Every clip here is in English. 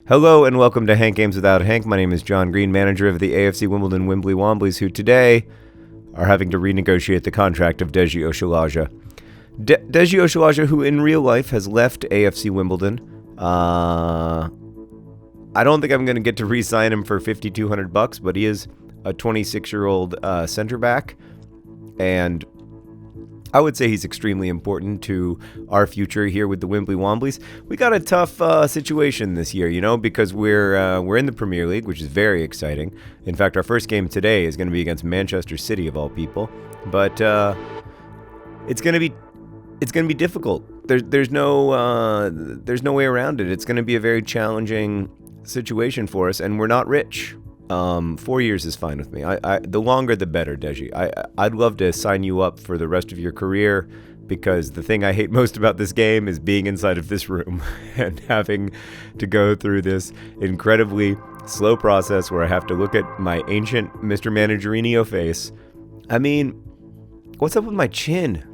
Hello and welcome to Hank Games Without Hank. My name is John Green, manager of the AFC Wimbledon Wimbly Womblys, who today are having to renegotiate the contract of Deji Oshalaja. Deji Oshalaja, who in real life has left AFC Wimbledon. I don't think I'm going to get to re-sign him for $5,200, but he is a 26-year-old center back, and I would say he's extremely important to our future here with the Wimbly Womblys. We got a tough situation this year, because we're in the Premier League, which is very exciting. In fact, our first game today is going to be against Manchester City of all people, but it's going to be difficult. There's no way around it. It's going to be a very challenging situation for us, and we're not rich. 4 years is fine with me. The longer the better, Deji. I'd love to sign you up for the rest of your career, because the thing I hate most about this game is being inside of this room and having to go through this incredibly slow process where I have to look at my ancient Mr. Managerinho face. I mean, what's up with my chin?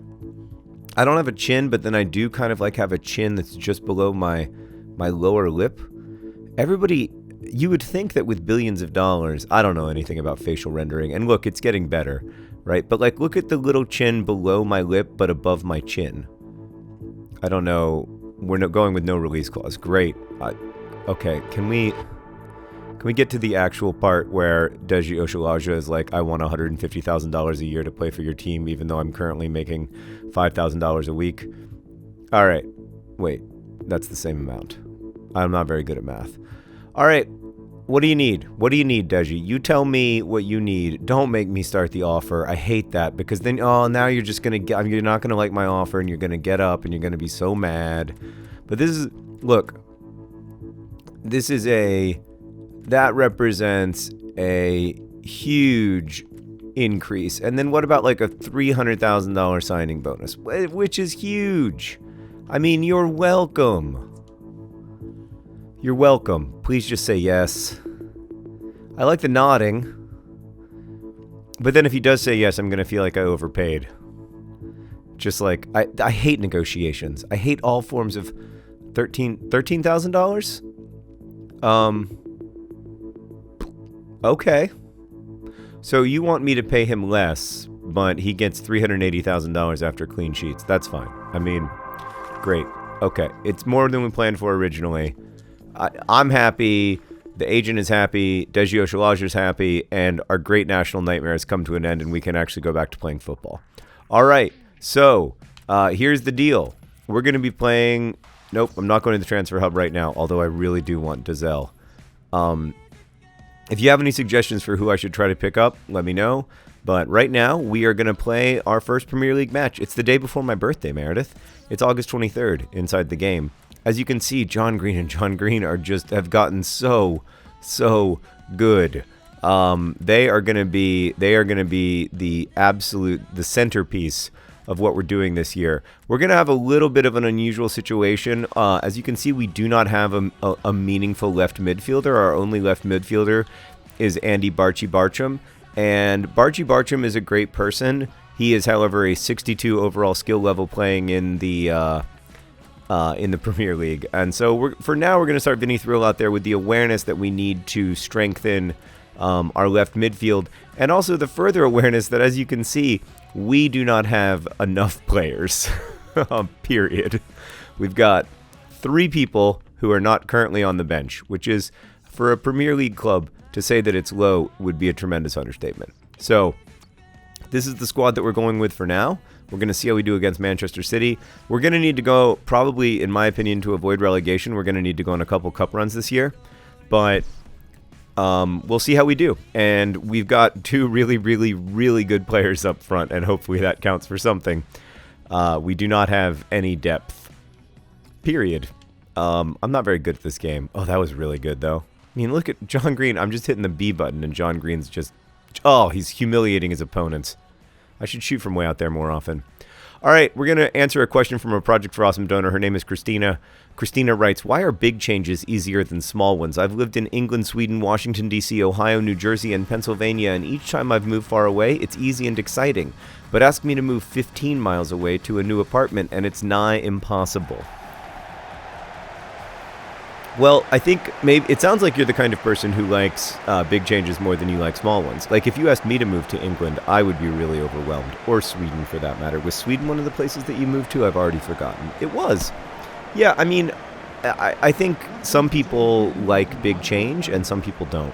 I don't have a chin, but then I do kind of have a chin that's just below my lower lip. You would think that with billions of dollars, I don't know anything about facial rendering, and look, it's getting better, right? But look at the little chin below my lip, but above my chin. I don't know. We're not going with no release clause. Great. Okay, can we get to the actual part where Deji Oshalaja is I want $150,000 a year to play for your team, even though I'm currently making $5,000 a week? All right. Wait, that's the same amount. I'm not very good at math. All right, what do you need? What do you need, Deji? You tell me what you need. Don't make me start the offer. I hate that, because then, now you're just going to get, you're not going to like my offer, and you're going to get up, and you're going to be so mad. But that represents a huge increase. And then what about a $300,000 signing bonus, which is huge? I mean, you're welcome. You're welcome. Please just say yes. I like the nodding. But then if he does say yes, I'm going to feel like I overpaid. Just I hate negotiations. I hate all forms of $13,000? Okay. So you want me to pay him less, but he gets $380,000 after clean sheets. That's fine. I mean, great. Okay. It's more than we planned for originally. I'm happy, the agent is happy, Deji Oshalaja is happy, and our great national nightmare has come to an end, and we can actually go back to playing football. All right, so here's the deal. We're going to be playing... Nope, I'm not going to the transfer hub right now, although I really do want Dazelle. If you have any suggestions for who I should try to pick up, let me know. But right now, we are going to play our first Premier League match. It's the day before my birthday, Meredith. It's August 23rd inside the game. As you can see, John Green and John Green have gotten so good. They are going to be the centerpiece of what we're doing this year. We're going to have a little bit of an unusual situation. As you can see, we do not have a meaningful left midfielder. Our only left midfielder is Andy Barchi Bartram, and Barchi Bartram is a great person. He is, however, a 62 overall skill level playing in the Premier League. And so for now, we're going to start Vinny Thrill out there with the awareness that we need to strengthen our left midfield, and also the further awareness that, as you can see, we do not have enough players, period. We've got 3 people who are not currently on the bench, which is, for a Premier League club, to say that it's low would be a tremendous understatement. So this is the squad that we're going with for now. We're going to see how we do against Manchester City. We're going to need to go, probably, in my opinion, to avoid relegation. We're going to need to go on a couple cup runs this year. But we'll see how we do. And we've got 2 really, really, really good players up front, and hopefully that counts for something. We do not have any depth, period. I'm not very good at this game. Oh, that was really good, though. I mean, look at John Green. I'm just hitting the B button, and John Green's just... Oh, he's humiliating his opponents. I should shoot from way out there more often. All right, we're going to answer a question from a Project for Awesome donor. Her name is Christina. Christina writes, why are big changes easier than small ones? I've lived in England, Sweden, Washington, D.C., Ohio, New Jersey, and Pennsylvania, and each time I've moved far away, it's easy and exciting. But ask me to move 15 miles away to a new apartment, and it's nigh impossible. Well, I think maybe it sounds like you're the kind of person who likes big changes more than you like small ones. Like if you asked me to move to England, I would be really overwhelmed, or Sweden for that matter. Was Sweden one of the places that you moved to? I've already forgotten. It was. Yeah, I mean, I think some people like big change and some people don't.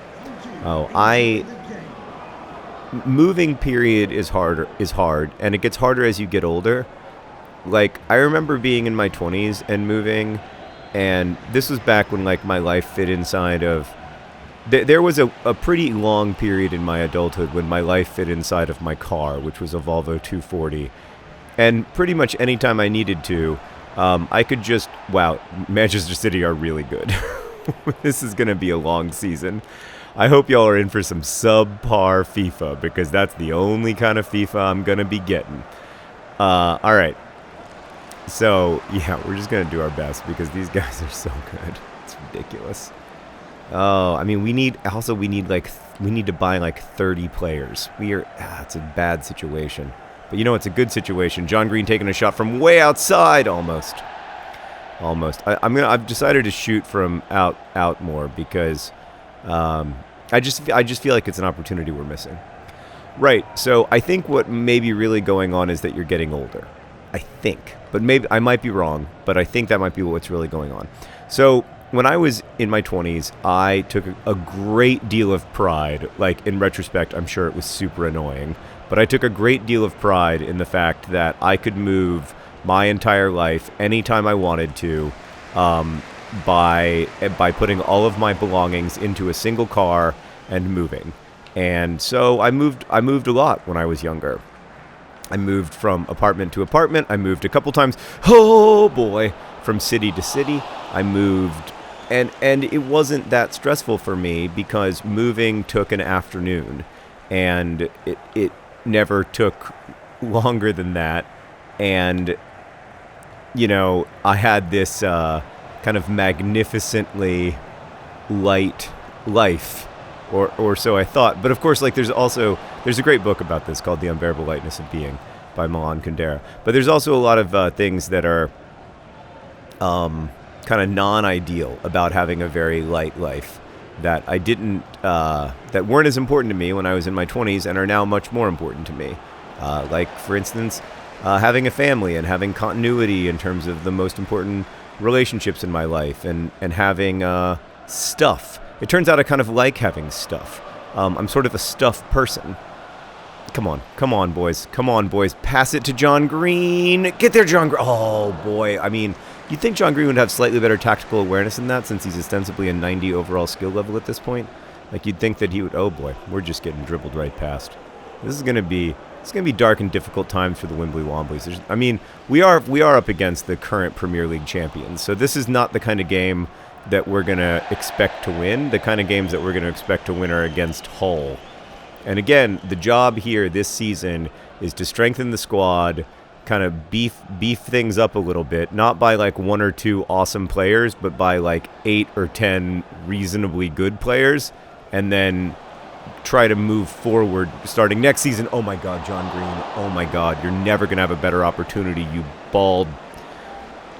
Moving period is hard, and it gets harder as you get older. Like I remember being in my 20s and moving. And this was back when, like, my life fit inside of... There was a pretty long period in my adulthood when my life fit inside of my car, which was a Volvo 240. And pretty much any time I needed to, I could just... Wow, Manchester City are really good. This is going to be a long season. I hope y'all are in for some subpar FIFA, because that's the only kind of FIFA I'm going to be getting. All right. So, yeah, we're just going to do our best because these guys are so good. It's ridiculous. Oh, I mean, we need to buy like 30 players. It's a bad situation. But you know, it's a good situation. John Green taking a shot from way outside, almost. I've decided to shoot from out more because I just feel like it's an opportunity we're missing. Right. So I think what may be really going on is that you're getting older. I think, but maybe I might be wrong, but I think that might be what's really going on. So when I was in my 20s, I took a great deal of pride. Like in retrospect, I'm sure it was super annoying, but I took a great deal of pride in the fact that I could move my entire life anytime I wanted to, by putting all of my belongings into a single car and moving. And so I moved a lot when I was younger. I moved from apartment to apartment. I moved a couple times. Oh boy, from city to city. I moved, and it wasn't that stressful for me because moving took an afternoon, and it never took longer than that. And you know, I had this kind of magnificently light life. Or so I thought. But of course, like there's a great book about this called The Unbearable Lightness of Being by Milan Kundera. But there's also a lot of things that are kind of non-ideal about having a very light life that I didn't, that weren't as important to me when I was in my 20s and are now much more important to me. Like, for instance, having a family and having continuity in terms of the most important relationships in my life and having stuff. It turns out I kind of like having stuff. I'm sort of a stuff person. Come on, boys. Pass it to John Green. Get there, John Green. Oh, boy. I mean, you'd think John Green would have slightly better tactical awareness than that since he's ostensibly a 90 overall skill level at this point. Like, you'd think that he would... Oh, boy. We're just getting dribbled right past. This is going to be... It's going to be dark and difficult times for the Wimbly Womblys. I mean, we are up against the current Premier League champions, so this is not the kind of game that we're going to expect to win. The kind of games that we're going to expect to win are against Hull. And again, the job here this season is to strengthen the squad, kind of beef things up a little bit, not by like 1 or 2 awesome players, but by like 8 or 10 reasonably good players, and then try to move forward starting next season. Oh my God, John Green. Oh my God, you're never going to have a better opportunity, you bald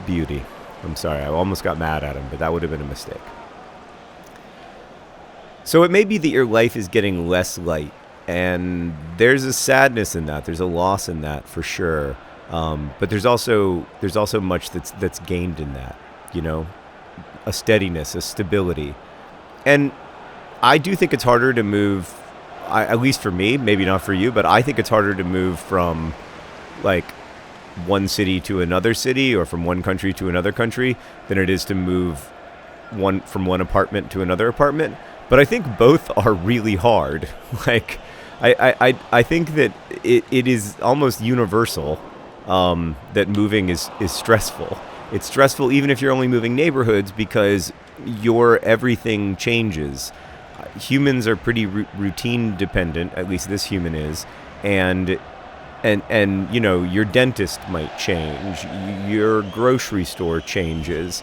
beauty. I'm sorry, I almost got mad at him, but that would have been a mistake. So it may be that your life is getting less light, and there's a sadness in that. There's a loss in that for sure. But there's also much that's gained in that, you know, a steadiness, a stability. And I do think it's harder to move, at least for me, maybe not for you, but I think it's harder to move from like one city to another city or from one country to another country than it is to move from one apartment to another apartment. But I think both are really hard. Like, I think that it is almost universal that moving is stressful. It's stressful even if you're only moving neighborhoods because your everything changes. Humans are pretty routine dependent, at least this human is, and you know, your dentist might change, your grocery store changes,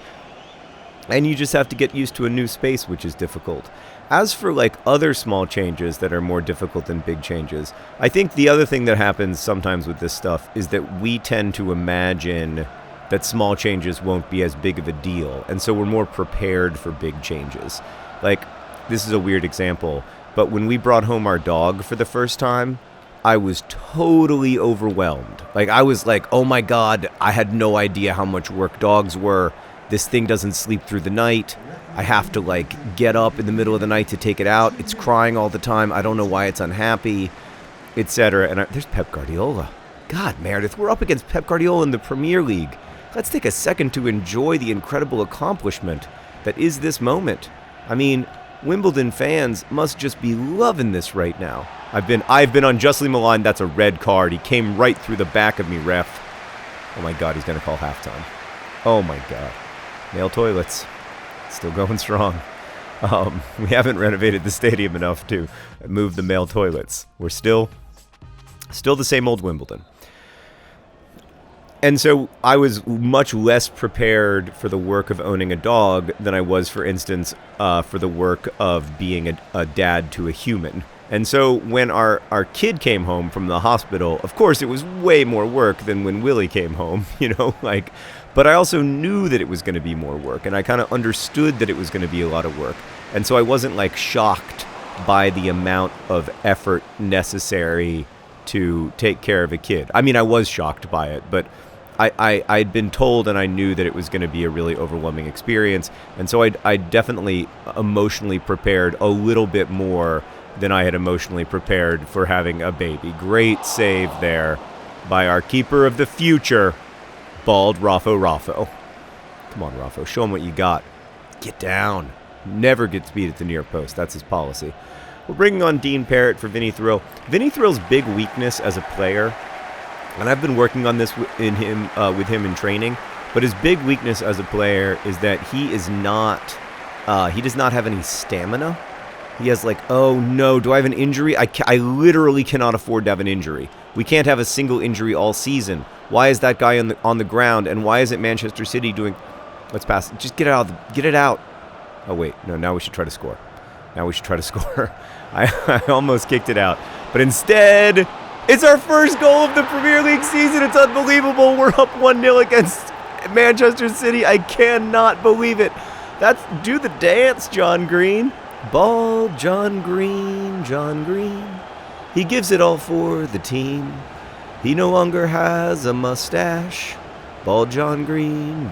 and you just have to get used to a new space, which is difficult. As for like other small changes that are more difficult than big changes, I think the other thing that happens sometimes with this stuff is that we tend to imagine that small changes won't be as big of a deal. And so we're more prepared for big changes. Like, this is a weird example, but when we brought home our dog for the first time, I was totally overwhelmed. Like, I was like, oh my God, I had no idea how much work dogs were. This thing doesn't sleep through the night. I have to, like, get up in the middle of the night to take it out. It's crying all the time. I don't know why it's unhappy, etc. And there's Pep Guardiola. God, Meredith, we're up against Pep Guardiola in the Premier League. Let's take a second to enjoy the incredible accomplishment that is this moment. I mean, Wimbledon fans must just be loving this right now. I've been unjustly maligned. That's a red card. He came right through the back of me, ref. Oh my God, he's going to call halftime. Oh my God. Male toilets. Still going strong. We haven't renovated the stadium enough to move the male toilets. We're still the same old Wimbledon. And so I was much less prepared for the work of owning a dog than I was, for instance, for the work of being a dad to a human. And so when our kid came home from the hospital, of course, it was way more work than when Willie came home, but I also knew that it was going to be more work, and I kind of understood that it was going to be a lot of work. And so I wasn't, like, shocked by the amount of effort necessary to take care of a kid. I mean, I was shocked by it, but I'd been told, and I knew that it was going to be a really overwhelming experience. And so I definitely emotionally prepared a little bit more than I had emotionally prepared for having a baby. Great save there by our keeper of the future, bald Raffo. Come on, Raffo, show him what you got. Get down. Never gets beat at the near post. That's his policy. We're bringing on Dean Parrott for Vinny Thrill. Vinny Thrill's big weakness as a player, and I've been working on this with him in training, but his big weakness as a player is that he does not have any stamina. He has like, oh no, do I have an injury? I literally cannot afford to have an injury. We can't have a single injury all season. Why is that guy on the ground? And why isn't Manchester City doing? Let's pass. Just get it out. Oh wait, no. Now we should try to score. I almost kicked it out, but instead, it's our first goal of the Premier League season. It's unbelievable. We're up 1-0 against Manchester City. I cannot believe it. Do the dance, John Green. Ball, John Green. He gives it all for the team. He no longer has a mustache. Ball, John Green.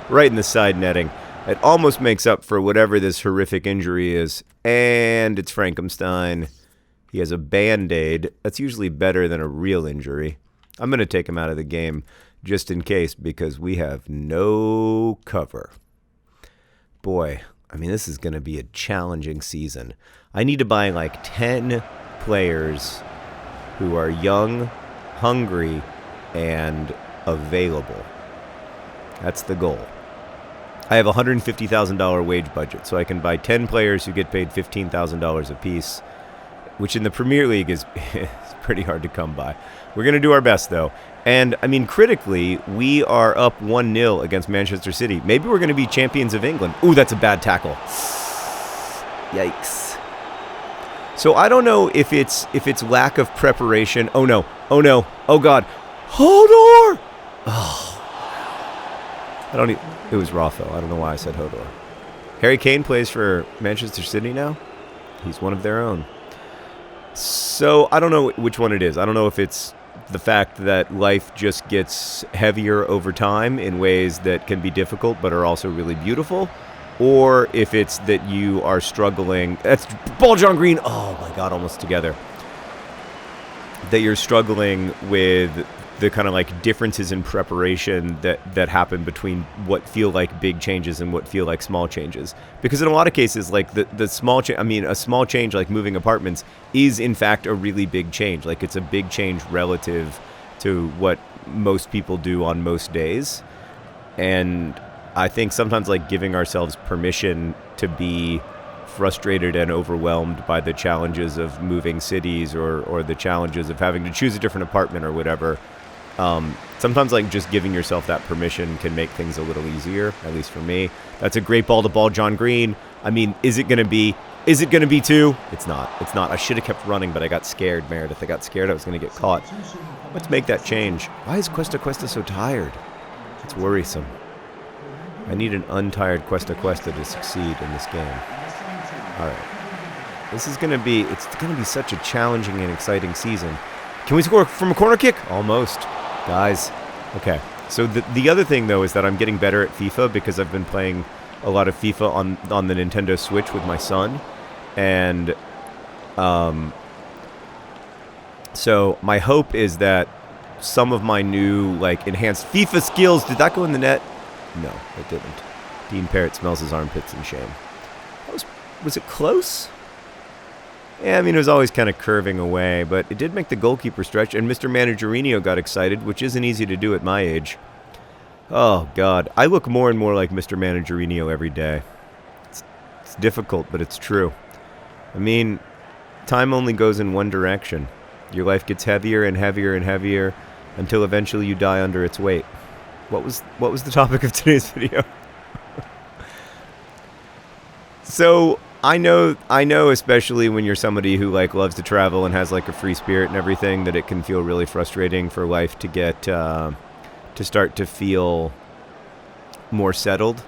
Right in the side netting. It almost makes up for whatever this horrific injury is. And it's Frankenstein. He has a Band-Aid. That's usually better than a real injury. I'm going to take him out of the game just in case because we have no cover. Boy, I mean, this is going to be a challenging season. I need to buy like 10 players who are young, hungry, and available. That's the goal. I have a $150,000 wage budget, so I can buy 10 players who get paid $15,000 apiece, which in the Premier League is pretty hard to come by. We're going to do our best, though. And, I mean, critically, we are up 1-0 against Manchester City. Maybe we're going to be champions of England. Ooh, that's a bad tackle. Yikes. So I don't know if it's lack of preparation. Oh, no. Oh, God. Hodor! Oh. It was Raffo. I don't know why I said Hodor. Harry Kane plays for Manchester City now. He's one of their own. So I don't know which one it is. I don't know if it's the fact that life just gets heavier over time in ways that can be difficult but are also really beautiful, or if it's that you are struggling. That's ball, John Green. Oh my God, almost together. That you're struggling with the kind of like differences in preparation that happen between what feel like big changes and what feel like small changes. Because in a lot of cases, like the small a small change like moving apartments is in fact a really big change. Like it's a big change relative to what most people do on most days. And I think sometimes like giving ourselves permission to be frustrated and overwhelmed by the challenges of moving cities or the challenges of having to choose a different apartment or whatever. Sometimes like just giving yourself that permission can make things a little easier, at least for me. That's a great ball to ball, John Green. I mean, is it going to be Is it going to be 2? It's not. It's not. I should have kept running, but I got scared, Meredith. I got scared I was going to get caught. Let's make that change. Why is Cuesta so tired? It's worrisome. I need an untired Cuesta to succeed in this game. All right. This is going to be, it's going to be such a challenging and exciting season. Can we score from a corner kick? Almost. Guys. Okay. So the other thing, though, is that I'm getting better at FIFA because I've been playing a lot of FIFA on the Nintendo Switch with my son. And so my hope is that some of my new, like, enhanced FIFA skills... Did that go in the net? No, it didn't. Dean Parrott smells his armpits in shame. Was it close? Yeah, I mean, it was always kind of curving away, but it did make the goalkeeper stretch, and Mr. Managerino got excited, which isn't easy to do at my age. Oh, God. I look more and more like Mr. Managerino every day. It's difficult, but it's true. I mean, time only goes in one direction. Your life gets heavier and heavier and heavier until eventually you die under its weight. What was the topic of today's video? So, I know, especially when you're somebody who, like, loves to travel and has, like, a free spirit and everything, that it can feel really frustrating for life to get, to start to feel more settled.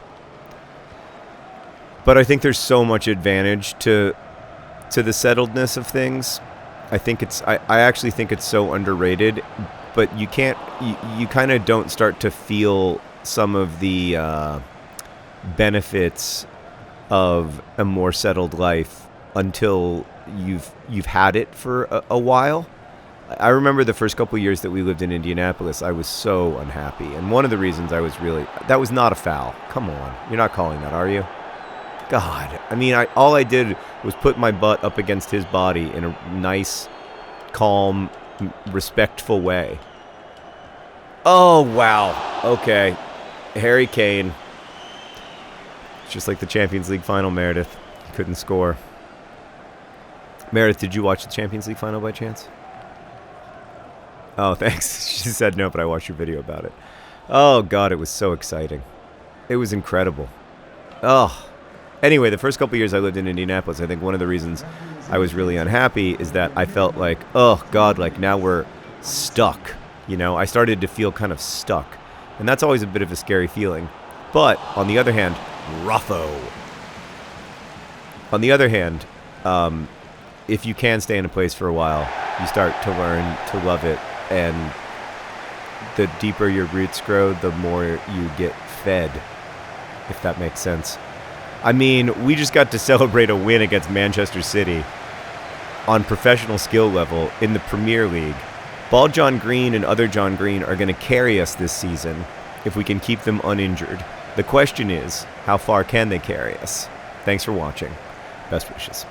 But I think there's so much advantage to the settledness of things. I actually think it's so underrated, but you kind of don't start to feel some of the benefits of a more settled life until you've had it for a while. I remember the first couple of years that we lived in Indianapolis, I was so unhappy. And one of the reasons I was that was not a foul. Come on. You're not calling that, are you? God. I mean, all I did was put my butt up against his body in a nice, calm, respectful way. Oh, wow. Okay. Harry Kane. It's just like the Champions League final, Meredith. Couldn't score. Meredith, did you watch the Champions League final by chance? Oh, thanks. She said no, but I watched your video about it. Oh, God, it was so exciting. It was incredible. Oh. Anyway, the first couple of years I lived in Indianapolis, I think one of the reasons I was really unhappy is that I felt like, oh, God, like now we're stuck. You know, I started to feel kind of stuck. And that's always a bit of a scary feeling. But, on the other hand, rougho. On the other hand, if you can stay in a place for a while, you start to learn to love it. And the deeper your roots grow, the more you get fed, if that makes sense. I mean, we just got to celebrate a win against Manchester City on professional skill level in the Premier League. Bald John Green and other John Green are going to carry us this season if we can keep them uninjured. The question is, how far can they carry us? Thanks for watching. Best wishes.